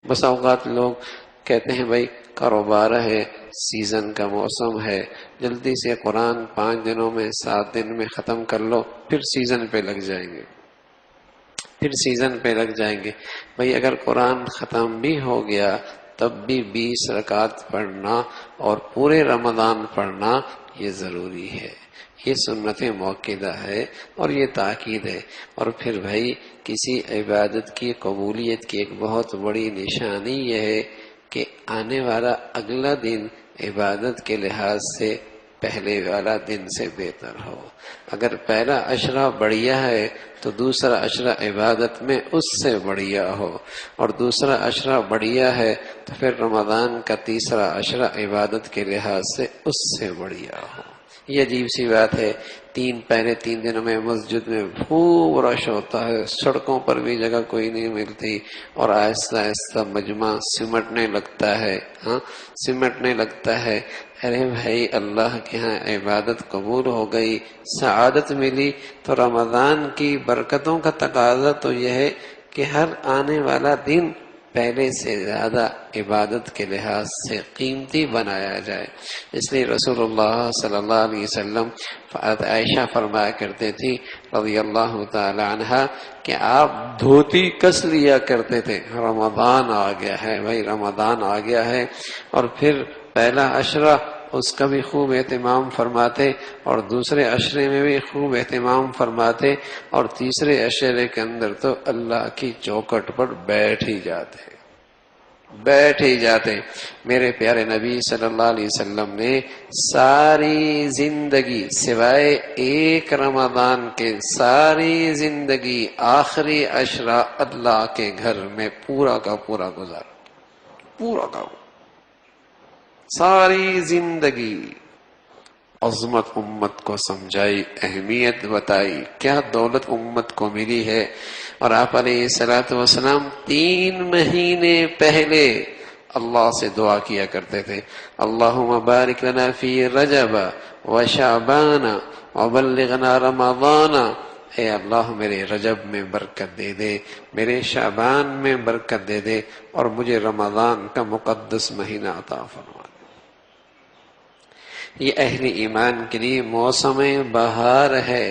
بس اوقات لوگ کہتے ہیں بھائی کاروبار ہے، سیزن کا موسم ہے، جلدی سے قرآن 5 دنوں میں 7 دن میں ختم کر لو، پھر سیزن پہ لگ جائیں گے، پھر سیزن پہ لگ جائیں گے۔ بھائی اگر قرآن ختم بھی ہو گیا تب بھی 20 رکعت پڑھنا اور پورے رمضان پڑھنا یہ ضروری ہے، یہ سنت موقدہ ہے اور یہ تاکید ہے۔ اور پھر بھائی کسی عبادت کی قبولیت کی ایک بہت بڑی نشانی یہ ہے کہ آنے والا اگلا دن عبادت کے لحاظ سے پہلے والا دن سے بہتر ہو۔ اگر پہلا عشرہ بڑھیا ہے تو دوسرا عشرہ عبادت میں اس سے بڑھیا ہو، اور دوسرا عشرہ بڑھیا ہے تو پھر رمضان کا تیسرا عشرہ عبادت کے لحاظ سے اس سے بڑھیا ہو۔ یہ عجیب سی بات ہے، پہلے 3 دنوں میں مسجد میں خوب رش ہوتا ہے، سڑکوں پر بھی جگہ کوئی نہیں ملتی، اور آہستہ آہستہ مجمع سمٹنے لگتا ہے، سمٹنے لگتا ہے۔ ارے بھائی اللہ کے ہاں عبادت قبول ہو گئی، سعادت ملی، تو رمضان کی برکتوں کا تقاضا تو یہ ہے کہ ہر آنے والا دن پہلے سے زیادہ عبادت کے لحاظ سے قیمتی بنایا جائے۔ اس لیے رسول اللہ صلی اللہ علیہ وسلم عائشہ فرمایا کرتے تھی رضی اللہ تعالی عنہا کہ آپ دھوتی کس لیا کرتے تھے، رمضان آ گیا ہے بھائی، رمضان آ گیا ہے، اور پھر پہلا عشرہ اس کا بھی خوب اہتمام فرماتے، اور دوسرے عشرے میں بھی خوب اہتمام فرماتے، اور تیسرے عشرے کے اندر تو اللہ کی چوکھٹ پر بیٹھ ہی جاتے۔ میرے پیارے نبی صلی اللہ علیہ وسلم نے ساری زندگی سوائے ایک رمضان کے ساری زندگی آخری عشرہ اللہ کے گھر میں پورا کا پورا گزارا، پورا کا ساری زندگی عظمت امت کو سمجھائی، اہمیت بتائی، کیا دولت امت کو ملی ہے۔ اور آپ علیہ الصلوۃ والسلام 3 مہینے پہلے اللہ سے دعا کیا کرتے تھے، اللہم بارک لنا فی رجب وشعبان وبلغنا رمضان، اے اللہ میرے رجب میں برکت دے دے، میرے شعبان میں برکت دے دے، اور مجھے رمضان کا مقدس مہینہ عطا فرما۔ یہ اہل ایمان کے لیے موسم بہار ہے،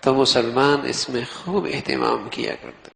تو مسلمان اس میں خوب اہتمام کیا کرتے۔